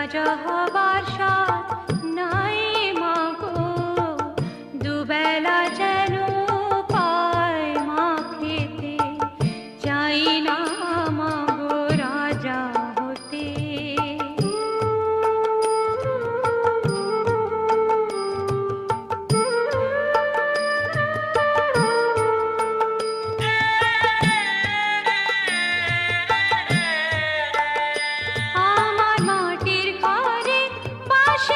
রাজা হবার সাথ নাই মাগো, দুবেলা যেন পায় মা খেতে, চাই না মাগো রাজা হতে। আমার মাটির ঘরে বাস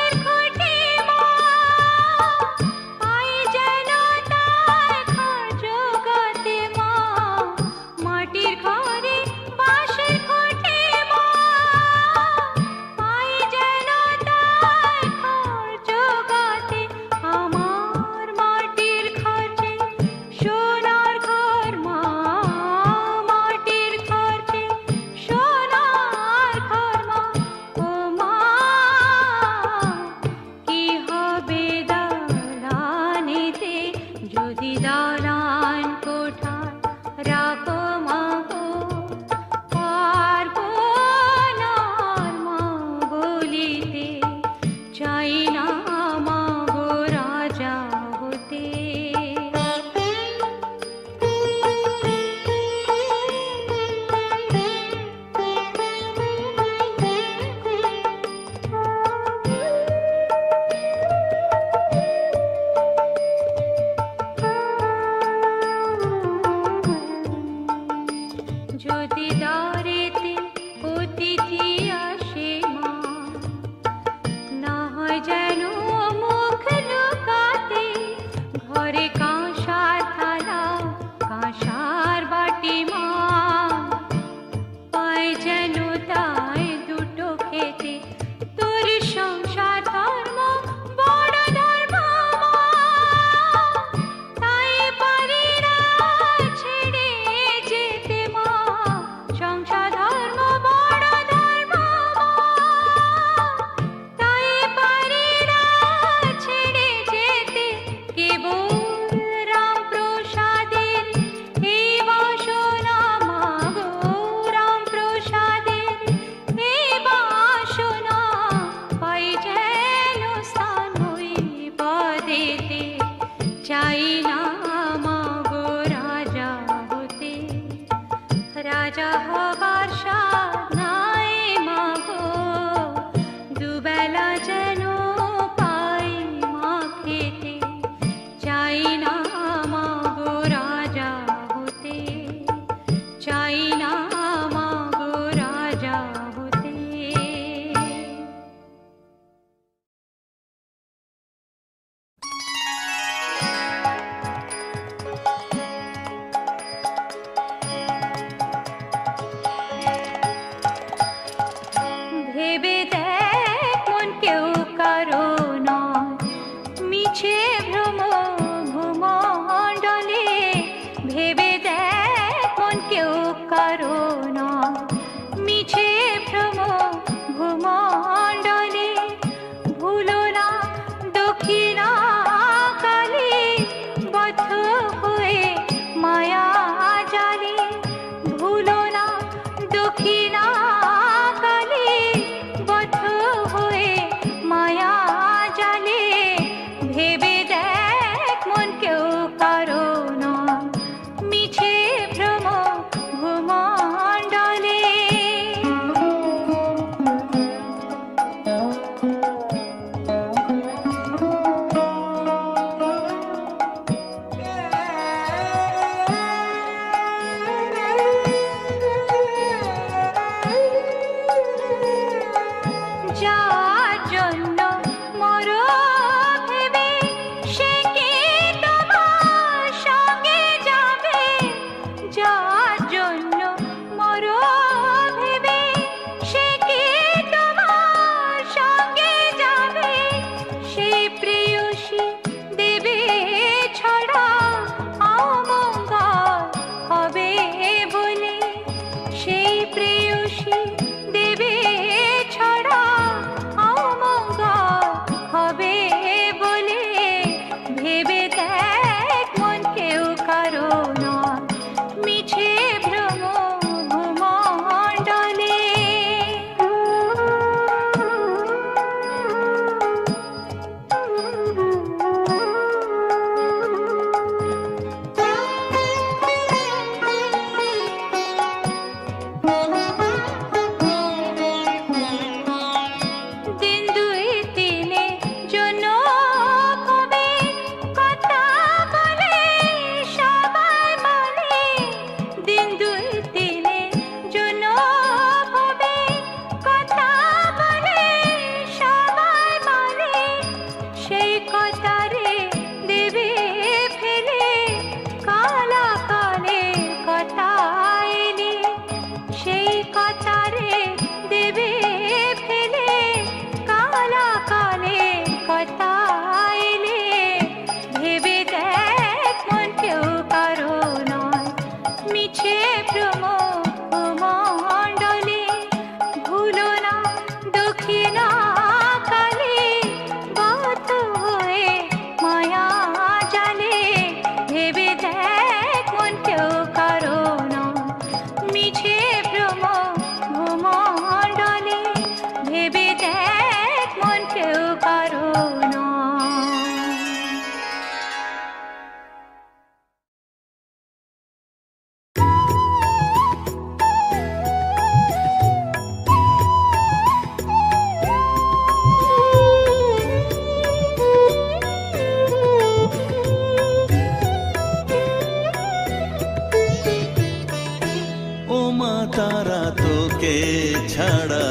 ছাড়া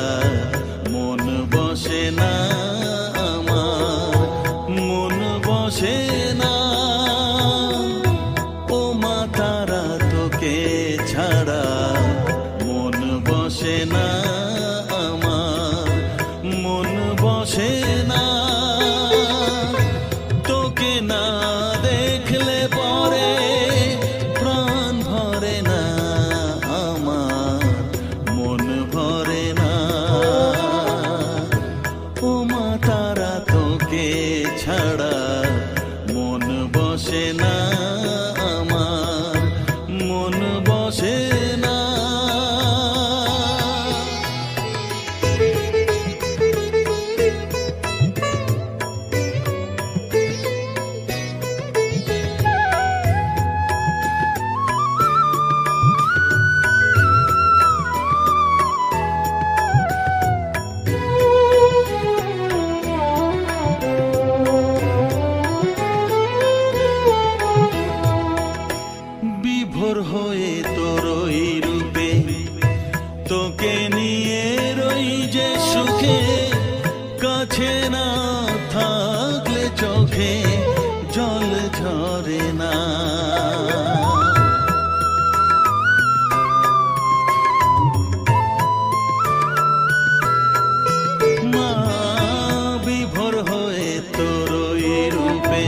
মন বসে না আমার, মন বসে না। ও মা তারা তোকে ছাড়া মন বসে না আমার, মন বসে না। তোকে না দেখলে পরে প্রাণ ভরে না আমার, মন ভরে না। ও মা তারা তোকে ছাড়া মন বসে না আমার, মন বসে না। বিভোর হয়ে তোর ওই রূপে তোকে নিয়ে রই যে সুখে, কাছে না থাকলে চোখে জল ঝরে না। মা বিভোর হয়ে তোর ওই রূপে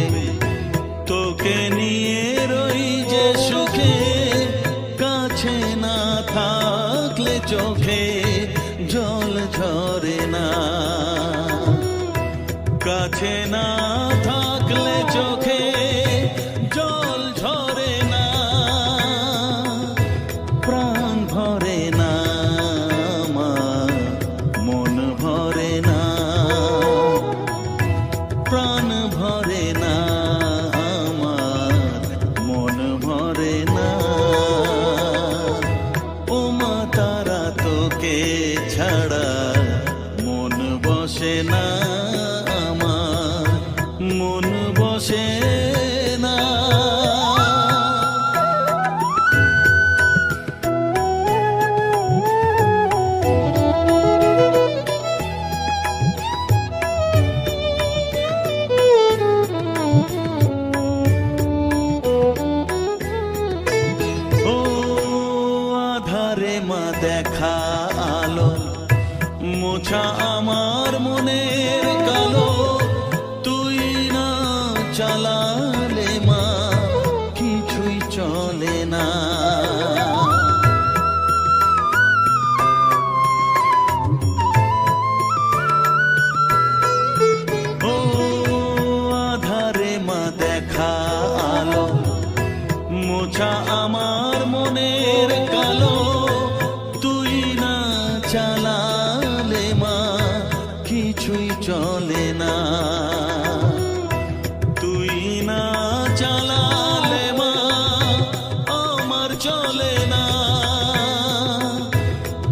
তোকে নিয়ে রই যে সুখে, কাছে না থাকলে চোখে জল ঝরে না। কাছে না থাকলে চোখে জল ঝরে না, প্রাণ ভরে না আমার, মন ভরে না, প্রাণ ভরে না আমার, মন ভরে না। ও মা তারা তোকে ছাড়া মন বসে না আমার, মন বসে না। ও আধারে মা দেখা আলো, মোছা আমার মনের কালো, তুই না চালালে মা কিছুই চলে না। ও আধারে মা দেখা আলো, মোছা আমার মনের কালো, তুই না চালালে মা কিছুই চলে না। তুই না চালালে মা আমার চলে না,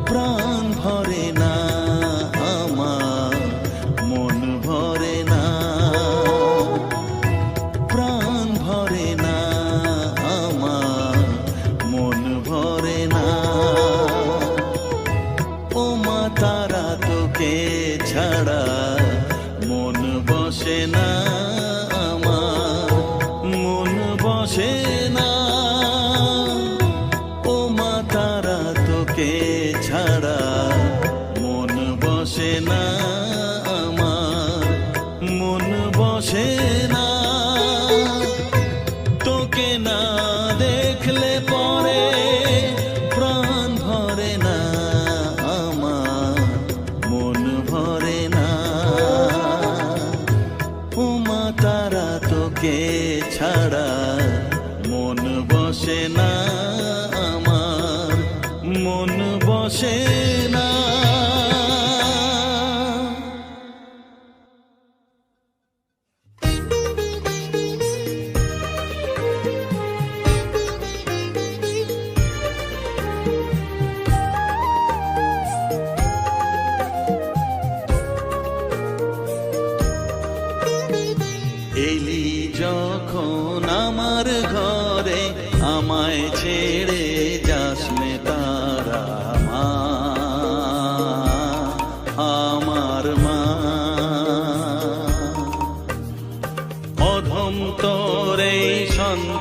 প্রাণ ভরে না আমার, মন ভরে না, প্রাণ ভরে না আমার, মন ভরে না। ও মা তারা তোকে ছাড়া মন বসে না আমার, মন বসে না। ও মা তারা তোকে ছাড়া মন বসে না আমার, মন বসে না। তোকে না দেখলে পরে প্রাণ ভরে না আমার, মন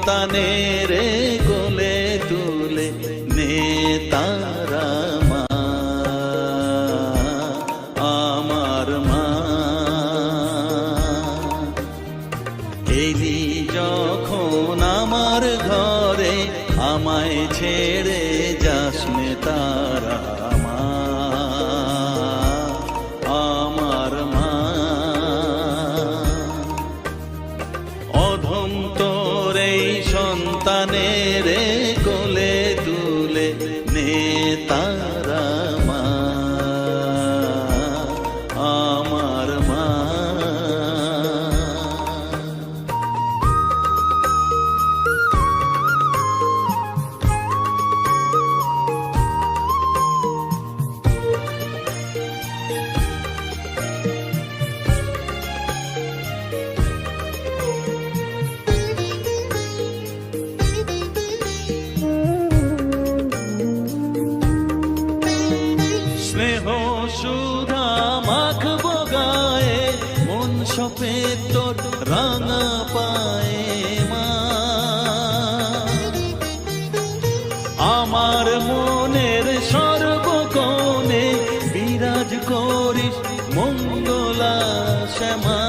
সন্তানের কোলে তুলে নে তারা মা, আমার মা। এলি যখন আমার ঘরে আমায় ছেড়ে যাস নে তারা মা, আমার মা। অধম তোর এই সন্তানের কোলে তুলে নে তারা মা, আমার মা। স্নেহ সুধা মাখবো গায়ে, মন সপে তোর রাঙা পায়ে মা। আমার মনের সর্বকোণে বিরাজ করিস মঙ্গলা শ্যামা।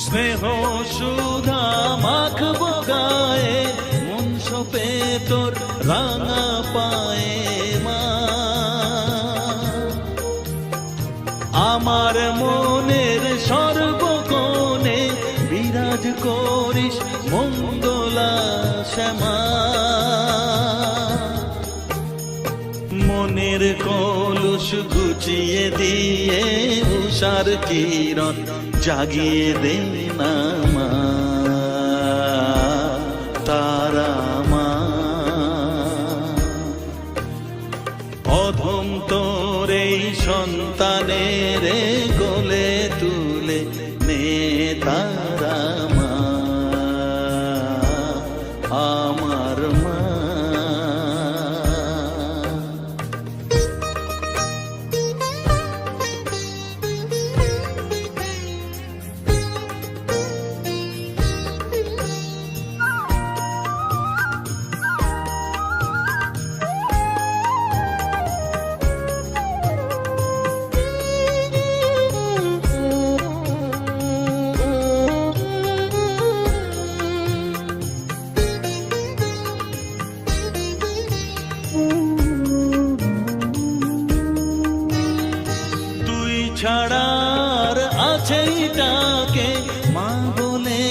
স্নেহ সুধা মাখবো গায়ে, মন সপে তোর রাঙা পায়ে মা। আমার মনের সর্বকোণে বিরাজ করিস মঙ্গলা শ্যামা। মনের কলুষ ঘুচিয়ে দিয়ে উষার কিরণ জাগিয়ে দে না মা, তারা মা। অধম তোর এই সন্তানের কোলে তুলে নে তারা মা, আমার মা। ছাড়ার আছে ডাকে মা বলে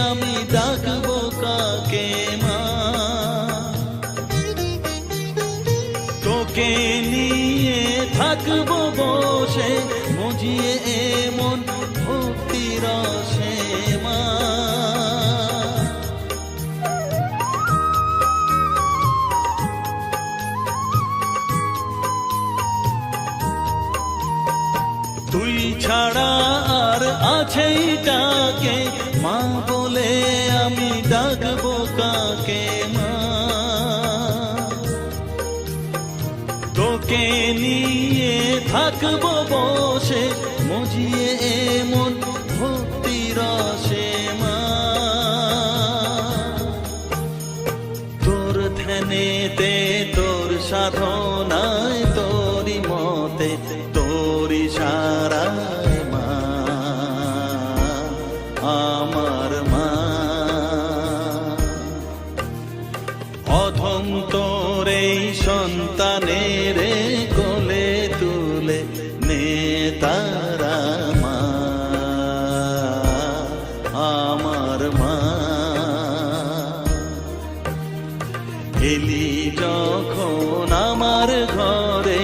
আমি ডাকবো কাকে মা। তোকে নিয়ে থাকবো বসে মজিয়ে এমন ভক্তি রসে মা। তুই ছাড়া আর আছে ডাকে মা বলে আমি ডাকবো কাকে মা। তোকে নিয়ে থাকবো বসে মজিয়ে এমন ভক্তি রসে মা। তোর ধ্যানেতে তোর সাধনায় তোরি মতে তোরি সারায় মা, আমার মা। অধম তোর এই সন্তানের কোলে তুলে নে তারা মা, আমার মা। এলি যখন আমার ঘরে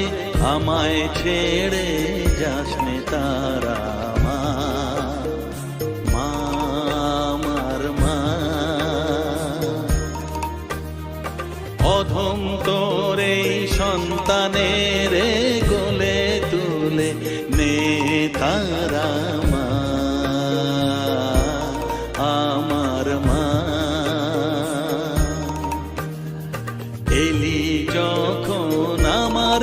আমায় ছেড়ে যাস নে তারা মা, মা, আমার মা। অধম তোর এই সন্তানের কোলে তুলে নে তারা মা, আমার মা। এলি যখন আমার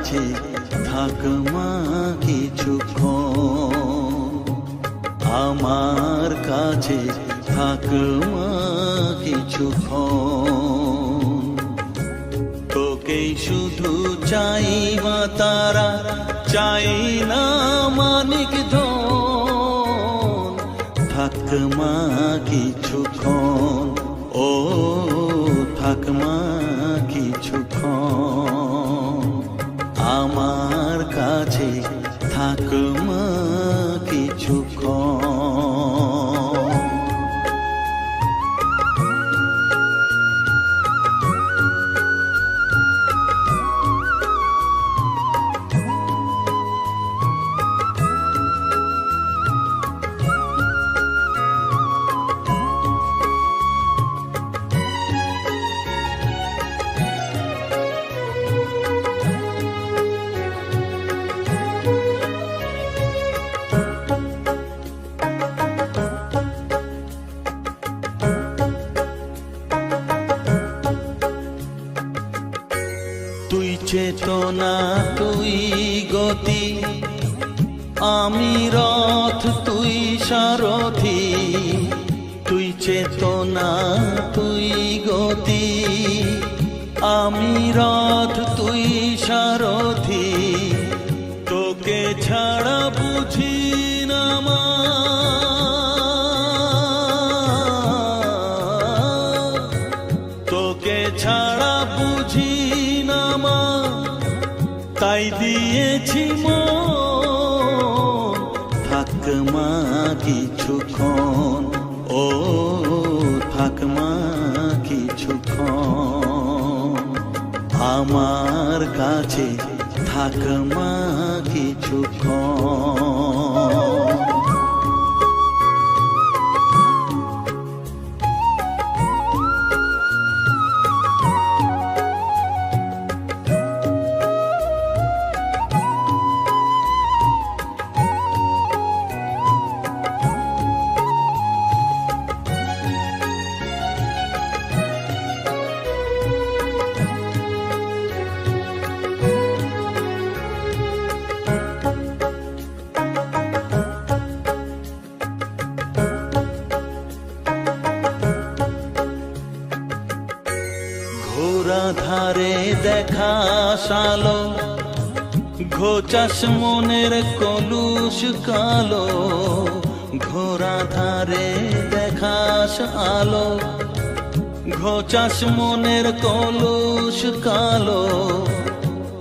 কাছে থাক মা কিছুক্ষণ, আমার কাছে থাক মা কিছুক্ষণ। তোকেই শুধু চাই মা তারা, চাই না মানিক ধন, থাক মা কিছুক্ষণ, ও থাক মা কিছুক্ষণ, আমার কাছে থাক মা কিছুক্ষণ। তুই চেতনা তুই গতি, আমি রথ তুই সারথি। তুই চেতনা তুই গতি, আমি রথ তুই সারথি। তোকে ছাড়া বুঝি না মা, তোকে ছাড়া বুঝি না মা, তাই দিয়েছি মন, থাক মা কিছুক্ষণ, ও থাক মা কিছুক্ষণ, আমার কাছে থাক মা কিছুক্ষণ। ঘোরা ধারে দেখা সালো, ঘোচাস মনের কলুষ কালো। ঘোরা ধারে দেখাস আলো, ঘোচাস মনের কলুষ কালো।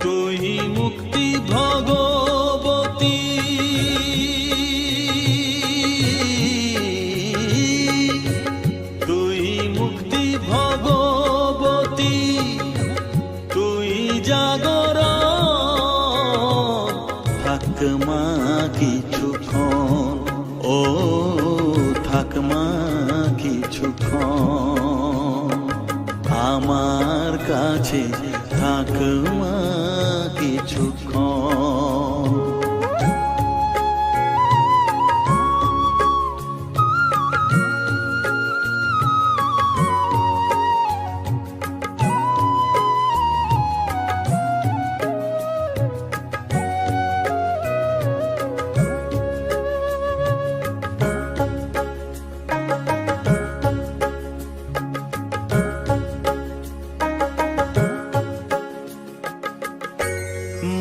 তুই মুক্তি ভগবতী, তুই মুক্তি ভগবতী, তুই জাগরণ, থাক মা কিছুক্ষণ, ও থাক মা কিছুক্ষণ, আমার কাছে থাক মা কিছুক্ষণ।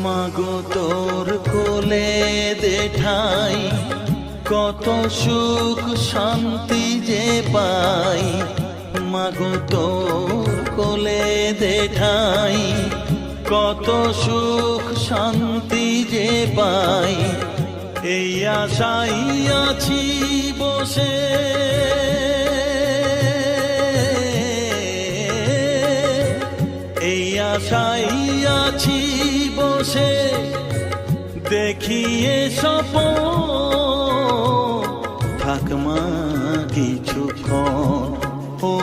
মাগো তোর কোলে দেঠাই, কত সুখ শান্তি যে পাই। মাগো তোর কোলে দেঠাই, কত সুখ শান্তি যে পাই। এই আশাই আছি বসে, এই আশাই আছি বসে, দেখিয়ে স্বপন, থাক মা কিছুক্ষণ, ও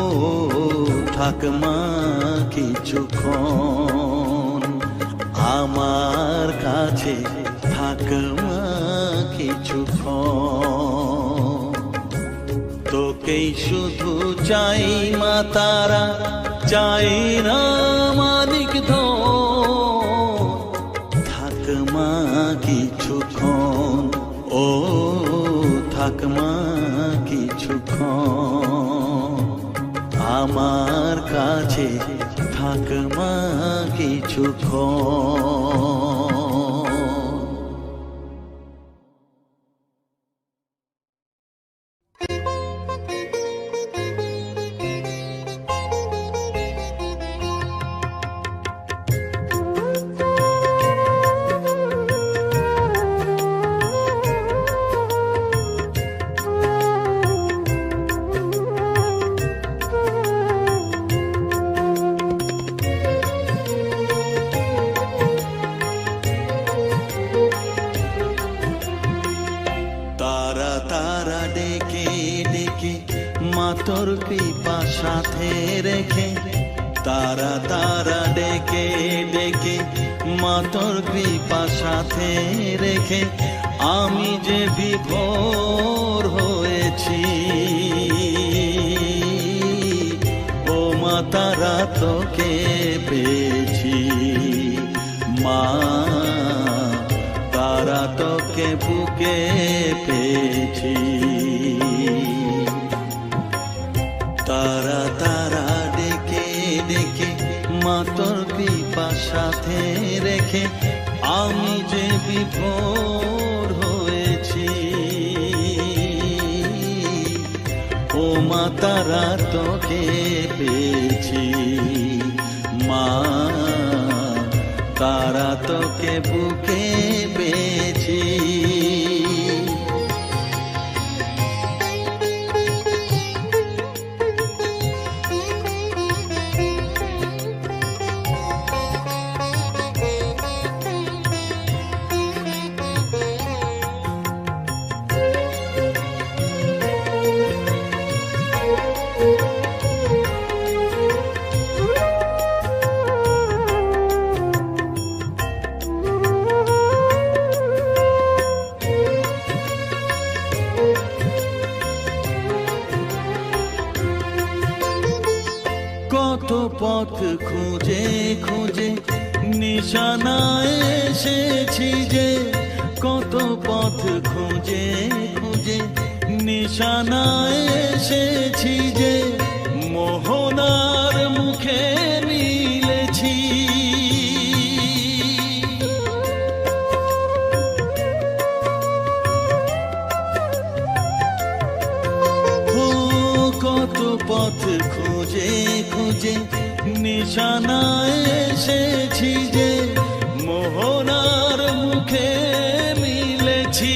থাক মা কিছুক্ষণ, আমার কাছে থাক মা কিছুক্ষণ। তোকেই শুধু চাই মা তারা, চাই না মানিক ধন, কিছুক্ষণ, ও থাক মা কিছুক্ষণ, আমার কাছে থাক মা কিছুক্ষণ। তারা তারা ডেকে ডেকে মাতর কৃপা সাথে রেখে, তারা তারা ডেকে ডেকে মাতর কৃপা সাথে রেখে, আমি যে বিভোর হয়েছি, ও মা তারা তোকে পেয়েছি, মা তারা তোকে বুকে পেয়েছি। তারা তারা ডেকে ডেকে মাতর কৃপা সাথে রেখে, আমি যে বিভোর হয়েছি, ও মা তারা তোকে পেয়েছি, মা তারা তোকে বুকে পেয়েছি। কত পথ খুঁজে খুঁজে নিশানায় এসেছি যে, কত পথ খুঁজে খুঁজে নিশানায় এসেছি যে, মোহনার মুখে মিলেছি। কত পথ খুঁজে খুঁজে নিশানায় এসেছি যে, মোহনার মুখে মিলেছি।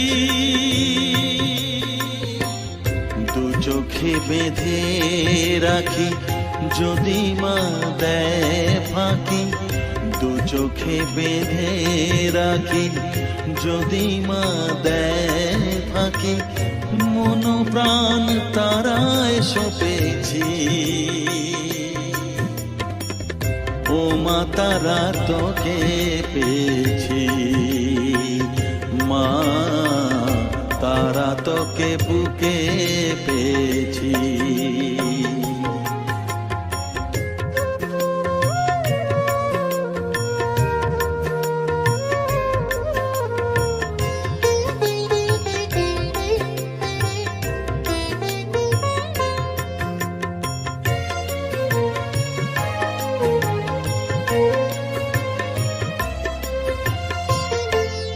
দু চোখে বেঁধে রাখি যদি মা দেয় ফাঁকি, দু চোখে বেঁধে রাখি যদি মা দেয় ফাঁকি, মন প্রাণ তারায় সপেছি, ও মা তারা তোকে পেয়েছি, মা তারা তোকে বুকে পেয়েছি।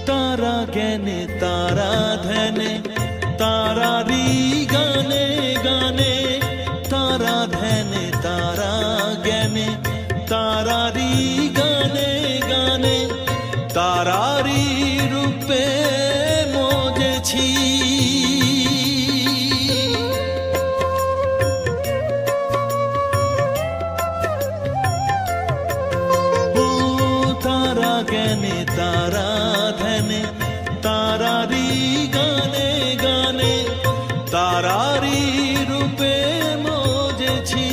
তারা জ্ঞানে তারা ধ্যানে তারারি গানে গানে, তারা ধ্যানে তারা জ্ঞানে তারারি গানে গানে, তারারি রূপে মজেছি। ও তারা জ্ঞানে তারা ধ্যানে তারারি গানে গানে, তারারি রূপে মজেছি।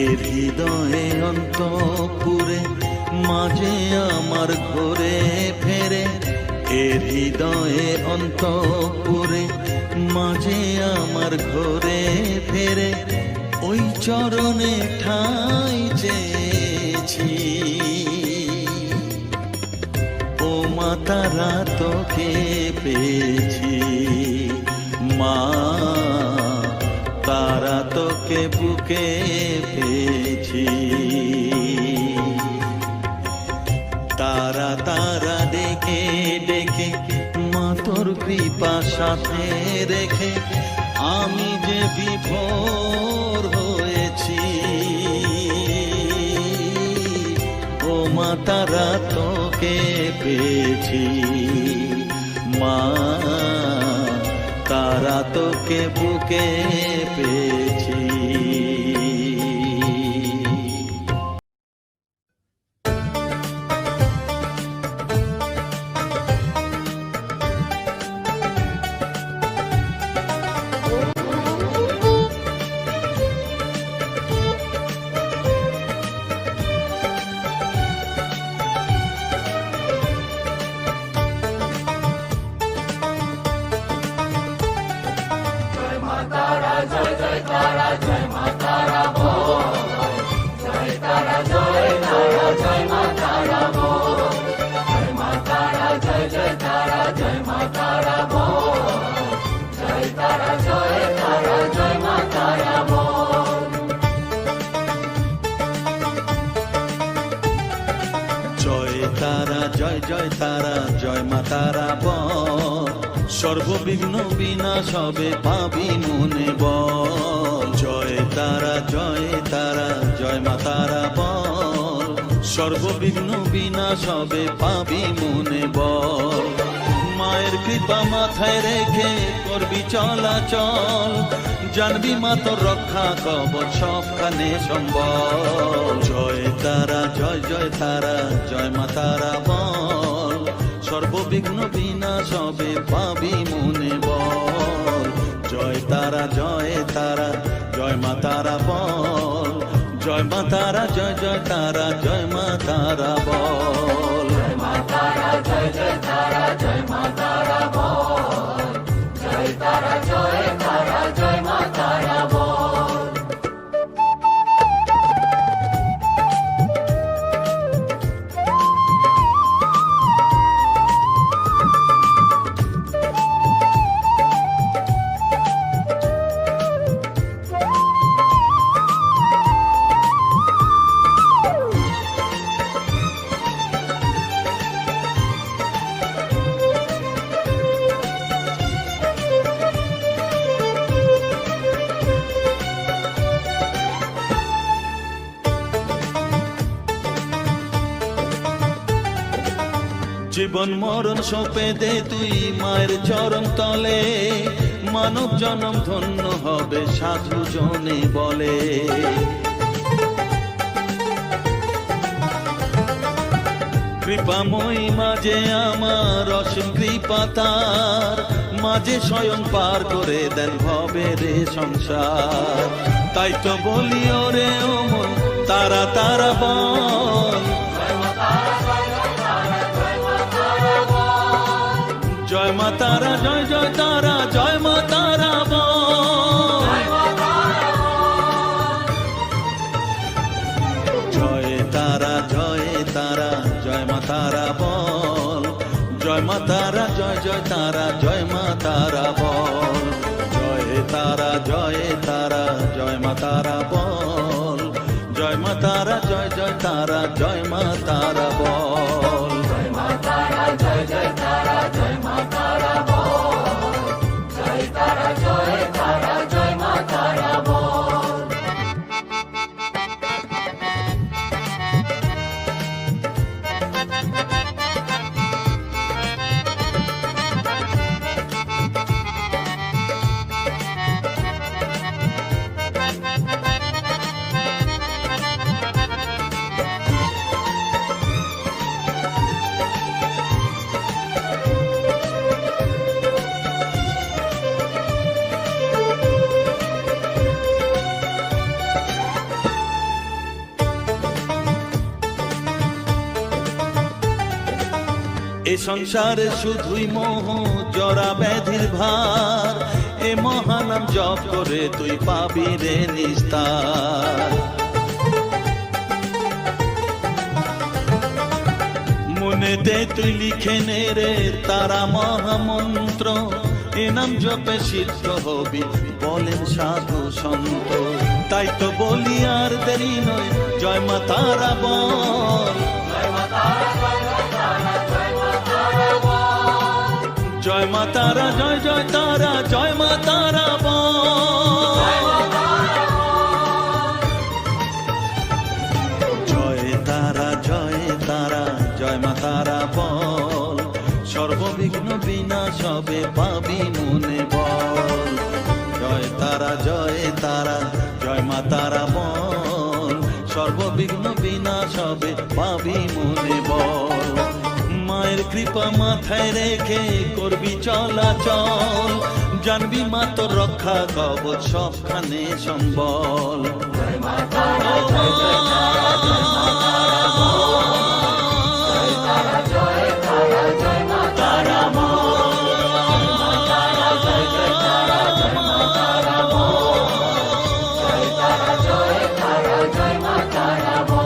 এর হৃদয়ে অন্তপুরে মাঝে আমার ঘরে ফেরে, এর হৃদয়ে অন্তপুরে মাঝে আমার ঘরে ফেরে, ওই চরণে ঠাঁই চেয়েছি। তারা তোকে পেয়েছি, মা তারা তোকে বুকে পেয়েছি। তারা তারা ডেকে ডেকে মা তোর কৃপা সাথে রেখে আমি যে বিভোর হয়েছি। ও মা তারা তোকে পেয়েছি, মা তারা তোকে বুকে পেয়েছি। জয় জয় তারা জয় মা তারা বল, সর্ববিঘ্ন বিনাশ হবে পাবি মনে বল। জয় তারা জয় মা তারা বল, সর্ববিঘ্ন বিনাশ হবে পাবি মনে বল। মায়ের কৃপা মাথায় রেখে করবি চলাচল, জানবি মা তোর রক্ষা কবচ সবখানে সম্বল। জয় তারা জয় মা তারা বল, সর্ববিঘ্ন বিনাশ হবে পাবি মনে বল। জয় তারা জয় মা তারা বল, জয় মা তারা জয় তারা জয় মা তারা বল। জয় মা তারা জয় মা তারা বল, জয় তারা জয় মা তারা বল। জীবন মরণ সঁপে দে তুই মায়ের চরণ তলে, মানব জনম ধন্য হবে সাধু জনে বলে। কৃপাময়ী মাঝে আমার অসীম কৃপা তার, মাঝে স্বয়ং পার করে দেন ভবের সংসার। তাই তো বলি ওরে ও মন তারা তারা বল, জয় মা তারা জয় তারা জয় মা তারা বল। জয় তারা জয় মা তারা বল, জয় মা তারা জয় তারা জয় মা তারা বল। জয় তারা জয় মা তারা বল, জয় মা তারা জয় তারা জয় মা তারা বল। জয় মা তারা জয় তারা জয় মা তারা বল, জয় তারা জয় মা তারা বল। এ সংসারে শুধুই মোহ জরা ব্যাধির ভার, এ মহানাম জপ করে তুই পাবি রে নিস্তার। মনে মনেতে তুই লিখে নে রে তারা মহামন্ত্র, এ নাম জপে সিদ্ধ হবি বলেন সাধু সন্ত। তাই তো বলি আর দেরি নয়, জয় মা তারা বল, জয় মা তারা, জয় জয় তারা, জয় মা তারা বল। জয় তারা, জয় তারা, জয় মা তারা বল, সর্ববিঘ্ন বিনাশ হবে পাবি মনে বল। জয় তারা, জয় তারা, জয় মা তারা বল, সর্ববিঘ্ন বিনাশ হবে পাবি মনে বল। মায়ের কৃপা মাথায় রেখে করবি চলাচল, জানবি মা তোর রক্ষা কবচ সবখানে সম্বল। জয় মা তারা, জয় জয় তারা, জয় মা তারা বল, জয় তারা, জয় তারা, জয় মা তারা বল, জয় মা তারা, জয় জয় তারা, জয় মা তারা বল, জয় তারা, জয় তারা, জয় মা তারা বল।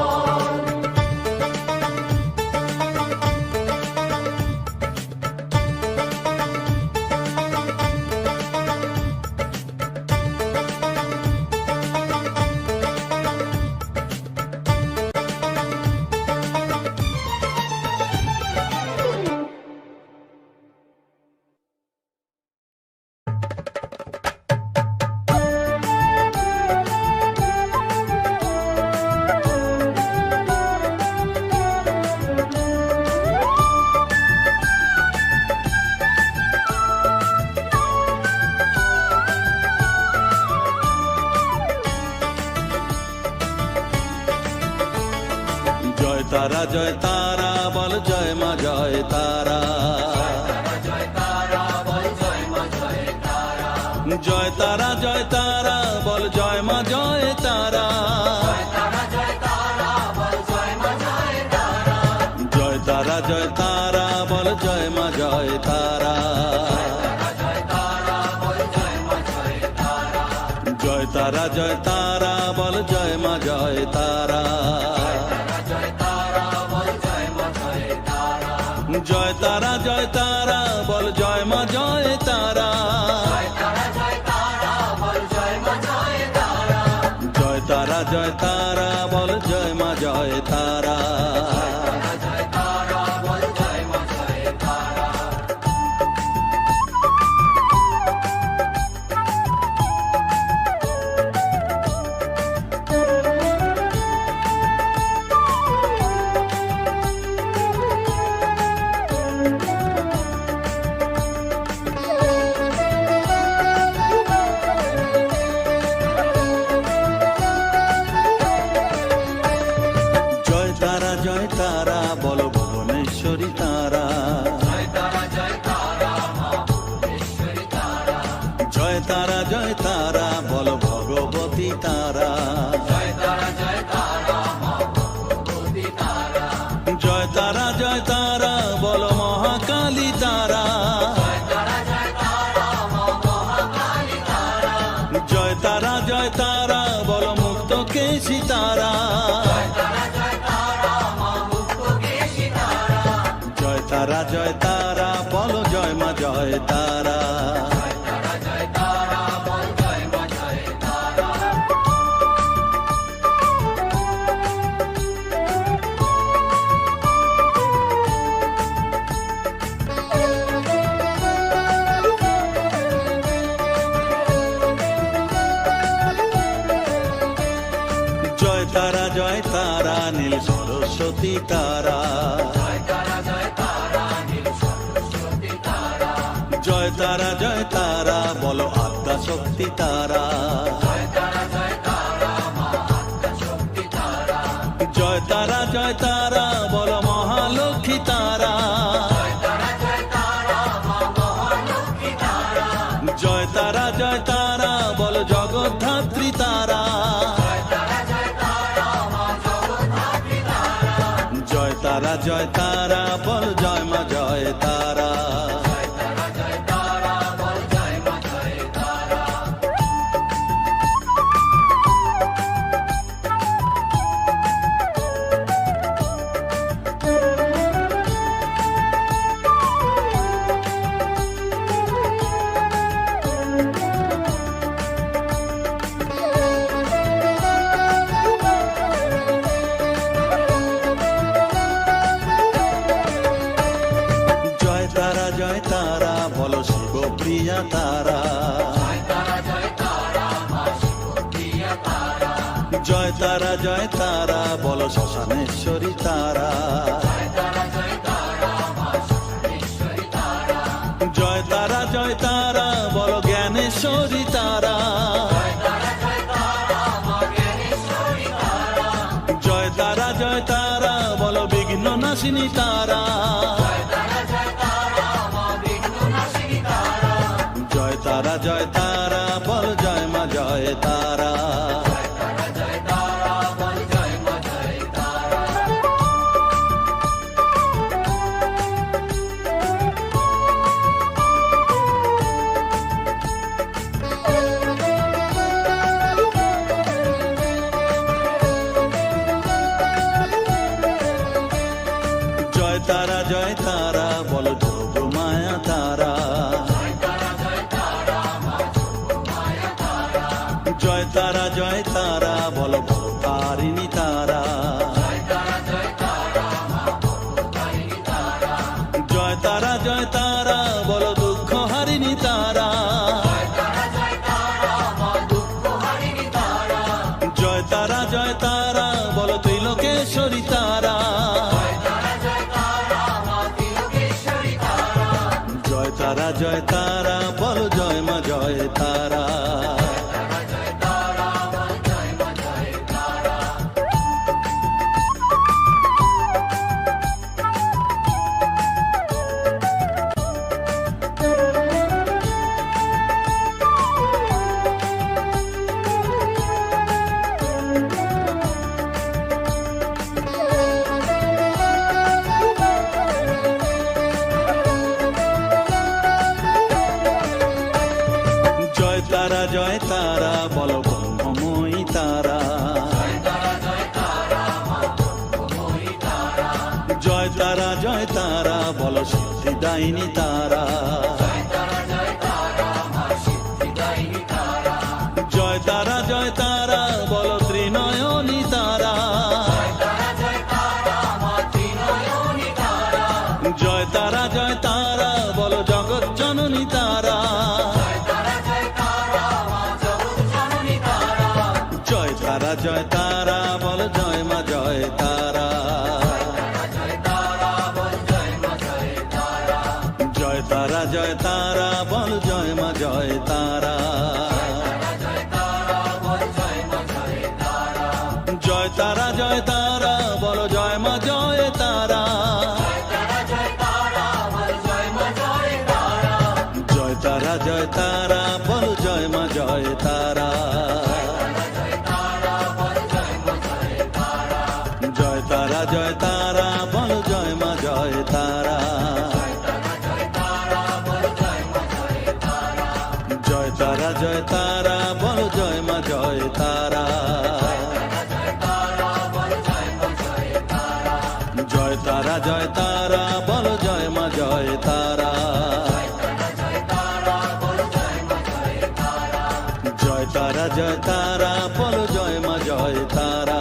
জয় তারা, জয় তারা বল, জয় মা জয় তারা, জয় তারা, জয় তারা বল, জয় মা জয় তারা, জয় তারা, জয় তারা বল, জয় মা জয় তারা, জয় তারা, জয় তারা বল, জয় মা জয় তারা, জয় তারা, জয় তারা বল, জয় মা জয় তারা, জয় তারা, জয় তারা বল, জয় মা জয় তারা। জয় তারা, জয় তারা বল, ভুবনেশ্বরী তারা, জয় তারা, জয় তারা বল, ভগবতী তারা, জয় তারা, জয় তারা বল, মহাকালী তারা, জয় তারা, জয় তারা বল, মুক্ত কেশী তারা, জয় তারা, জয় তারা বল, জয় মা জয় তারা। জয় তারা, জয় তারা নীল সরস্বতী তারা, জয় তারা, জয় তারা বলো আদ্যা শক্তি তারা, জয় তারা, জয় তারা বলো মহালক্ষ্মী তারা, জয় তারা, জয় তারা বলো জগদ্ধাত্রী তারা, জয় তারা, জয় তারা বল, জয় মা জয় তারা। বলো শ্মশানেশ্বরী তারা। জয় তারা জয় তারা বলো জ্ঞানেশ্বরী তারা। জয় তারা বলো বিঘ্ন নাশিনী তারা। জয় তারা বল জয় মা জয় তারা। জয় তারা বলো যোগ মায়া তারা। জয় তারা বলো ভবতারিণী তারা। জয় তারা বলো দুঃখ হারিণী তারা। জয় তারা বলো ত্রিলোকেশ্বরী তারা। জয় তারা বলো জয় মা জয় তারা। জয় তারা বলো ব্রহ্মময়ী তারা। জয় তারা বলো সিদ্ধিদায়িনী তারা। জয় তারা বলো ত্রিনয়নী তারা। জয় তারা বলো জগৎ জননী তারা। জয় তারা বল জয় মা জয় তারা। জয় তারা বল জয় মা জয় তারা। জয় তারা বল জয় মা জয় তারা। জয় তারা বল জয় মা জয় তারা। জয় তারা বল জয় মা জয় তারা। জয় তারা বল জয় মা জয় তারা। জয় তারা বল জয় মা জয় তারা। জয় তারা বল জয় মা জয় তারা।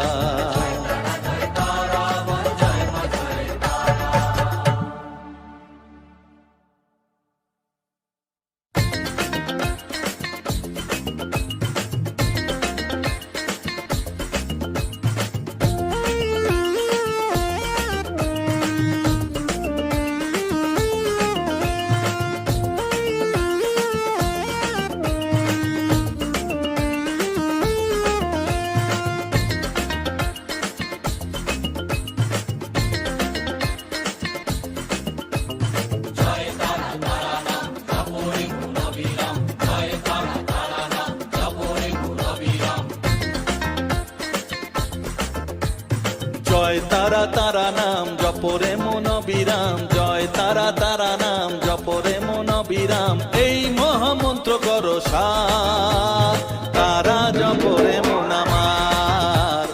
জয় তারা তারা নাম জপরে মন বিরাম। জয় তারা তারা নাম জপরে মন বিরাম। এই মহামন্ত্র করো সার। তারা জপরে মন আমার।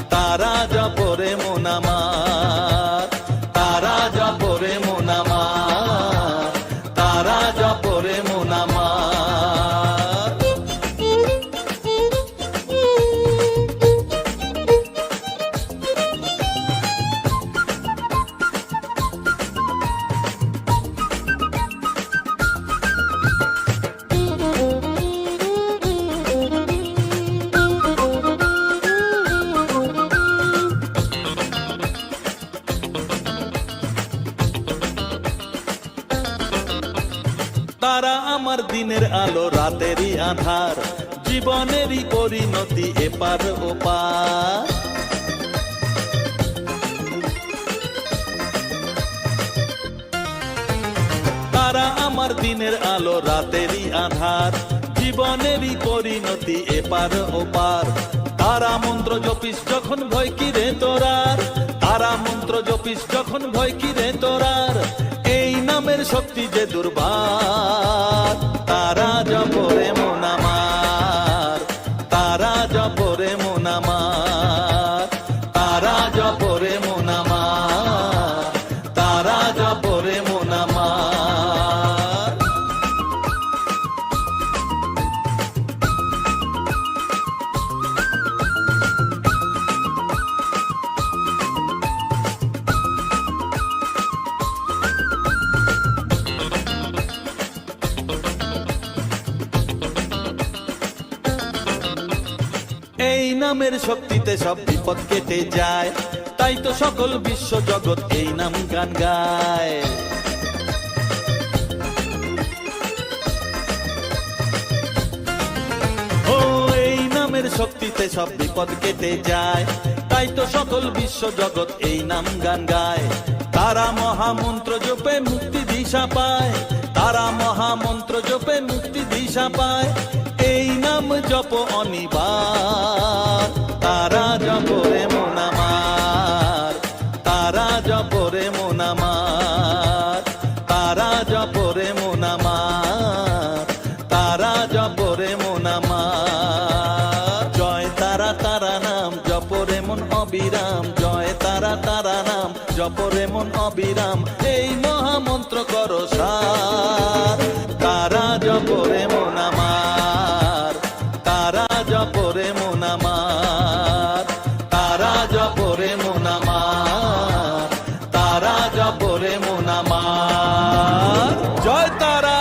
তারা জপরে মন আমার। তারা জপরে মন আমার। তারা জপরে মন আমার। দিনের আলো রাতেরই আধার, জীবনেরই পরিণতি এপার ওপার। তারা আমার দিনের আলো রাতেরই আধার, জীবনেরই পরিণতি এপার ওপার। তারা মন্ত্র জপিস যখন ভয় কিরে তোরার, তারা মন্ত্র জপিস যখন ভয় কিরে তোরার, এই নামের শক্তি যে দুর্বার। তারা জপরে মন আমার, তারা জপরে মন আমার, তারা জপরে মন আমার, তারা জপরে মন আমার। এই নামের শক্তিতে সব বিপদ কেটে যায়, তাই তো সকল বিশ্ব জগৎ এই নাম গান গায়। ও এই নামের শক্তিতে সব বিপদ কেটে যায়, তাই তো সকল বিশ্ব জগৎ এই নাম গান গায়। তারা মহামন্ত্র জপে মুক্তি দিশা পায়, তারা মহামন্ত্র জপে মুক্তি দিশা পায়। এই নাম জপ অনিবার, তারা জপরে মন আমার, তারা জপরে মন আমার, তারা জপরে মন আমার, তারা জপরে মন আমার। জয় তারা তারা নাম জপরে মন অবিরাম, জয় তারা তারা নাম জপরে মন অবিরাম। এই মহামন্ত্র করো সার, তারা জপরে মন আমার, তারা জপরে মন আমার, তারা জপরে মন আমার, তারা জপরে মন আমার। জয় তারা।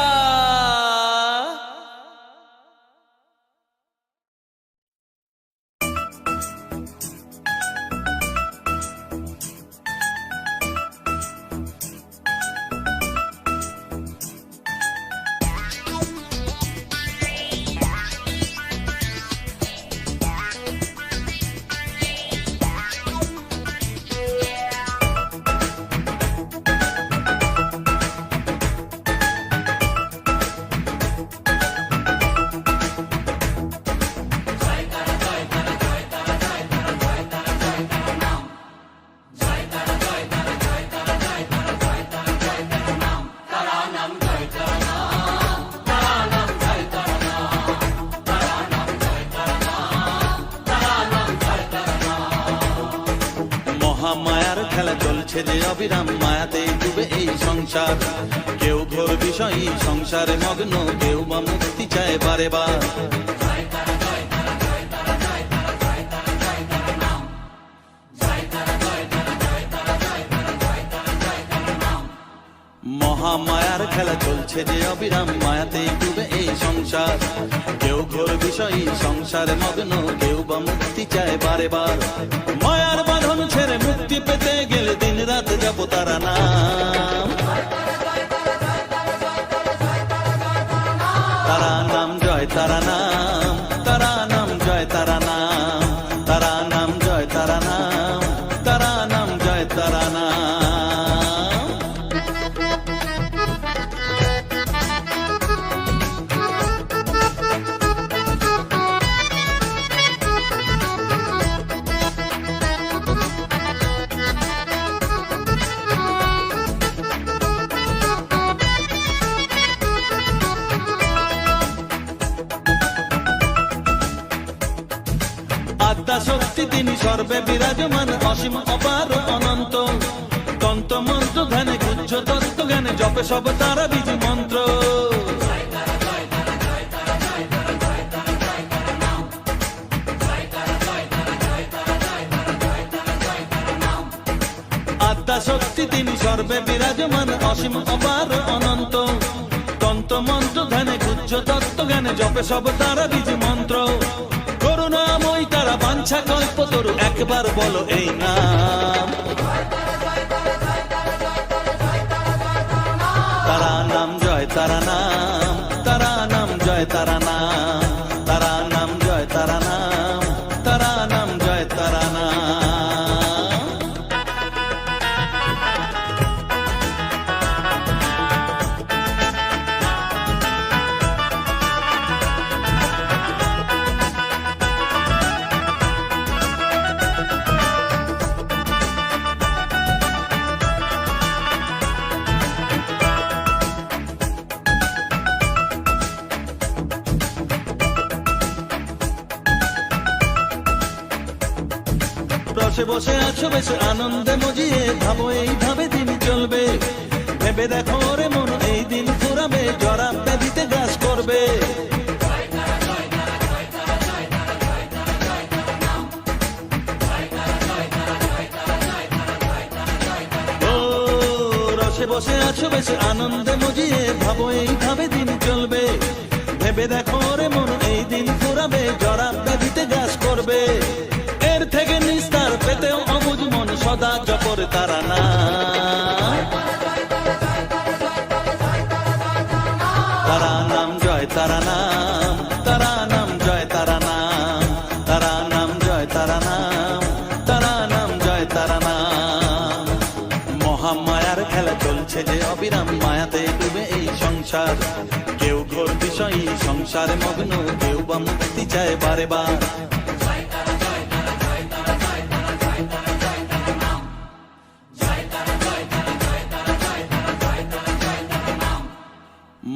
মহামায়ার খেলা চলছে যে অবিরাম, মায়াতে ডুবে এই সংসার। কেউ ঘোর বিষয়ী সংসারে মগ্ন, কেউ বা মুক্তি চায় বারে বার। মহামায়ার খেলা চলছে যে অবিরাম, মায়াতে ডুবে এই সংসার। কেউ ঘোর বিষয়ী সংসারে মগ্ন, কেউ বা মুক্তি চায় বারে বার। মায়ার বাঁধন ছেড়ে মুক্তি পেতে গেলে দিন রাত জপ তারা নাম, তারা নাম জয় তারা নাম, তারা নাম জয় তারা নাম, তারা নাম জয় তারা নাম, তারা নাম জয় তারা নাম। আত্মা শক্তি তিনি সর্বে বিরাজমান, অসীম অপার অনন্ত। তন্ত্র মন্ত্র ধ্যানে গুহ্য তত্ত্ব জ্ঞানে জপে সব তারা বীজ মন্ত্র। আত্মা শক্তি তিনি সর্বে বিরাজমান, অসীম অপার অনন্ত। তন্ত্র মন্ত্র ধ্যানে গুহ্য তত্ত্ব জ্ঞানে জপে সব তারা বীজ মন্ত্র। করুণাময় তারা বাঞ্ছা কল্পতরু, একবার বলো এই নাম। তারা নাম জয় তারা নাম, তারা নাম রসে বসে আছো বেশ আনন্দে মজিয়ে, ভাবো এইভাবে দিন চলবে। ভেবে দেখো রে মন, এই দিন ফুরাবে, জরা ব্যাধিতে গ্রাস করবে। ও রসে বসে আছো বেশ আনন্দে মজিয়ে, ভাবো এইভাবে দিন চলবে। ভেবে দেখো রে মন, এই দিন ফুরাবে, জরা ব্যাধিতে গ্রাস করবে। এর থেকে নিস্তার পেতেও অবুঝ মন সদা জপর তারা না। তারা নাম জয় তারা নাম, তারা নাম জয় তারা নাম, তারা নাম জয় তারা নাম, তারা নাম জয় তারা নাম। মহামায়ার খেলা চলছে যে অবিরাম, মায়াতে ডুবে এই সংসার। কেউ ঘোর বিষয়ী সংসারে মগ্ন, কেউ বা মুক্তি চায় বারে বার।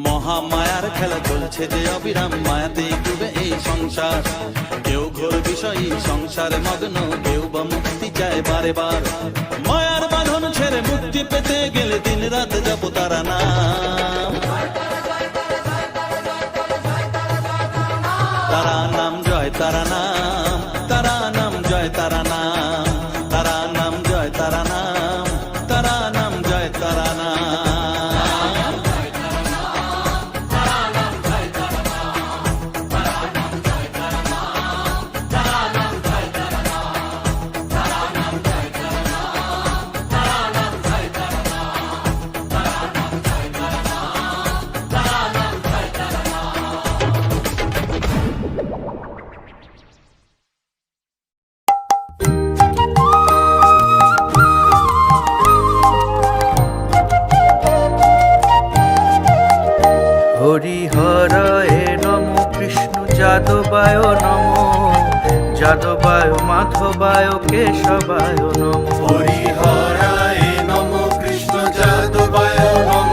মহামায়ার খেলা চলছে যে অবিরাম, মায়াতে ডুবে এই সংসার। কেউ ঘোর বিষয়ী সংসারে মগ্ন, কেউ বা মুক্তি চায় বারে বার। মায়ার বাঁধন ছেড়ে মুক্তি পেতে গেলে দিন রাত জপ তারা নাম। তারা নাম জয় তারা নাম, তারা নাম জয় তারা নাম, তারা নাম জয় তারা নাম, তারা নাম জয় তারা নাম। হরিহরায় নম, কৃষ্ণ যাদবায় নম, যাদবায় মাধবায় কেশবায় নম। হরিহরায় নম, কৃষ্ণ যাদবায় নম,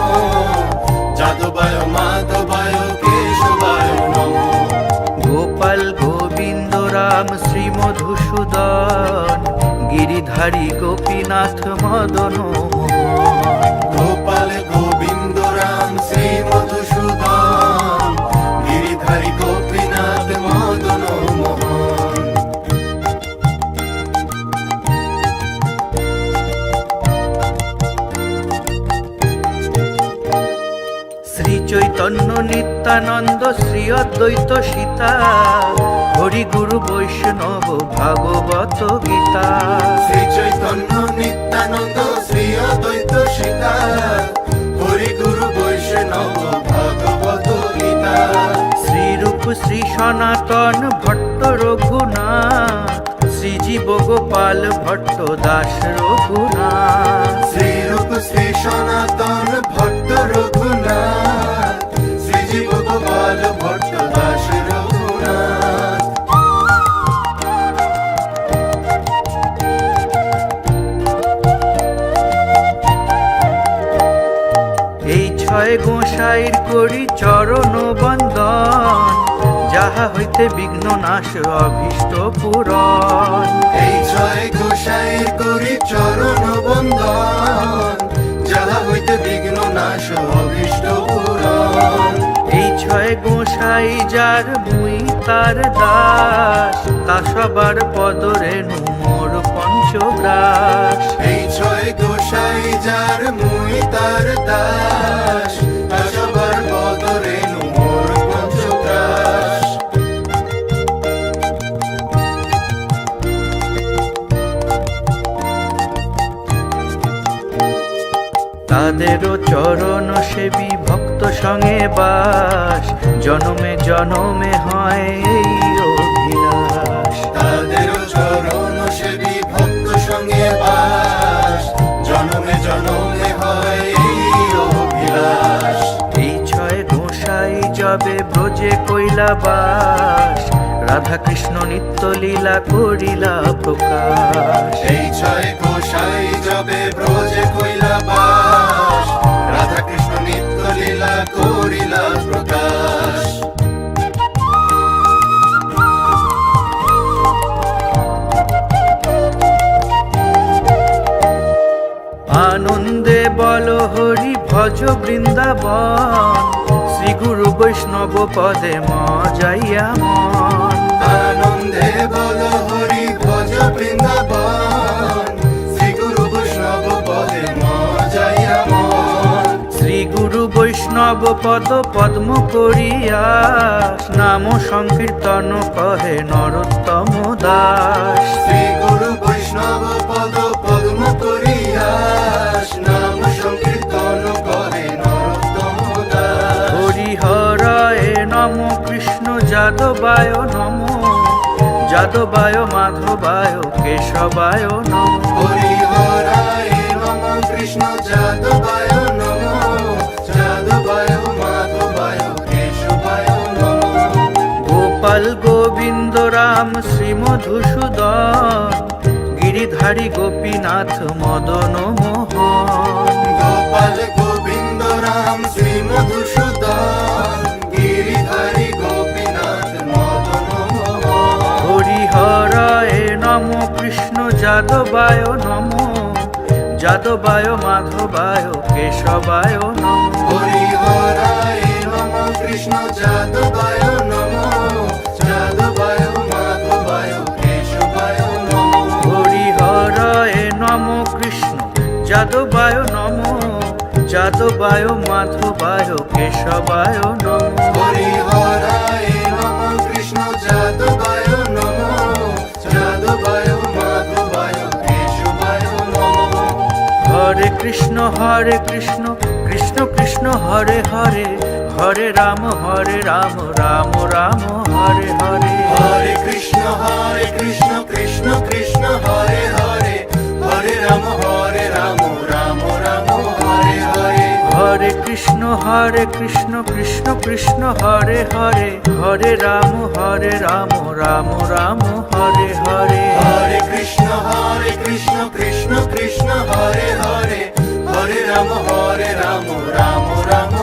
যাদবায় মাধবায় কেশবায় নম। গোপাল গোবিন্দ রাম শ্রী মধুসূদন, গিরিধারী গোপীনাথ মদন মোহন। গোপাল গোবিন্দ রাম শ্রী মধুসূদন, গিরিধারী গোপীনাথ মদন মোহন। শ্রী চৈতন্য নিত্যানন্দ শ্রী অদ্বৈত সীতা, হরি গুরু বৈষ্ণব ভাগবত গীতা। শ্রী চৈতন্য নিত্যানন্দ শ্রী অদ্বৈত সীতা, হরি গুরু বৈষ্ণব ভাগবত গীতা। শ্রীরূপ শ্রী সনাতন ভট্ট রঘুনাথ, শ্রীজীব গোপাল ভট্ট দাস রঘুনাথ। শ্রীরূপ শ্রী সনাতন ভট্ট রঘুনাথ, শ্রীজীব গোপাল ভট্ট দাস রঘুনাথ। এই ছয় গোসাইর করি চরণ বন্দন, যাহা হইতে বিঘ্ন নাশ অভীষ্ট পূরণ। এই ছয় গোসাইর করি চরণ বন্দন, যাহা হইতে বিঘ্ন নাশ অভীষ্ট পূরণ। এই ছয় গোসাই যার মুই তার দাস, তা সবার পদরেণু মোর পঞ্চগ্রাস। এই ছয় গোসাই যার মুই তার দাস, তা সবার পদরেণু মোর পঞ্চগ্রাস। তাদেরও চরণ সেবী ভক্ত সঙ্গে বাস, জনমে জনমে হয় এই অভিলাষ। তাদেরও চরণ সেবী ভক্ত সঙ্গে বাস, জনমে জনমে হয় এই অভিলাষ। এই ছয় গোসাই যবে ব্রজে কইলা বাস, রাধা কৃষ্ণ নিত্য লীলা করিলা প্রকাশ। এই ছয় গোসাই যবে ব্রজে কইলা বাস, রাধা কৃষ্ণ নিত্য লীলা করিলা প্রকাশ। ভজ বৃন্দাবন, শ্রী গুরু বৈষ্ণব পদে মজাইয়া মন। আনন্দে বল হরি ভজ বৃন্দাবন, শ্রী গুরু বৈষ্ণব পদে মজাইয়া মন। শ্রী গুরু বৈষ্ণব পদ পদ্ম করিয়া, নাম সংকীর্তন কহে নরোত্তম দাস। শ্রী গুরু বৈষ্ণব পদ পদ্ম করিয়া, নাম সংকীর্তন করে নরোত্তম দাস। হরিহরায় নম কৃষ্ণ যাদবায় নম, যাদবায় মাধবায় কেশবায় নম। হরিহরায় নম কৃষ্ণ যাদবায় নম, যাদবায় মাধবায় কেশবায় নম। গোপাল গোবিন্দ রাম শ্রী মধুসূদন, গিরিধারী গোপীনাথ মদন মোহন। গোপাল গোবিন্দ রাম শ্রী মধুসূদন, গিরিধারী গোপীনাথ মদন মোহন। হরিহরায় নম কৃষ্ণ যাদবায় নম, যাদবায় মাধবায় কেশবায় নম। হরিহরায় নম কৃষ্ণ যাদবায় নম, যাদবায় মাধবায় কেশবায় নম। হরিহরায় নম কৃষ্ণ যাদবায় নম, যাদবায় মাধবায় কেশবায় নম। হরিহরায় নম কৃষ্ণ যাদবায় নম, যাদবায় মাধবায় কেশবায় নম। হরে কৃষ্ণ কৃষ্ণ কৃষ্ণ হরে হরে, হরে রাম রাম রাম হরে হরে। হরে কৃষ্ণ কৃষ্ণ কৃষ্ণ হরে হরে, হরে রাম রাম রাম হরে হরে। হরে কৃষ্ণ কৃষ্ণ কৃষ্ণ হরে হরে, হরে রাম রাম রাম হরে হরে। হরে কৃষ্ণ কৃষ্ণ কৃষ্ণ হরে হরে, হরে রাম রাম রাম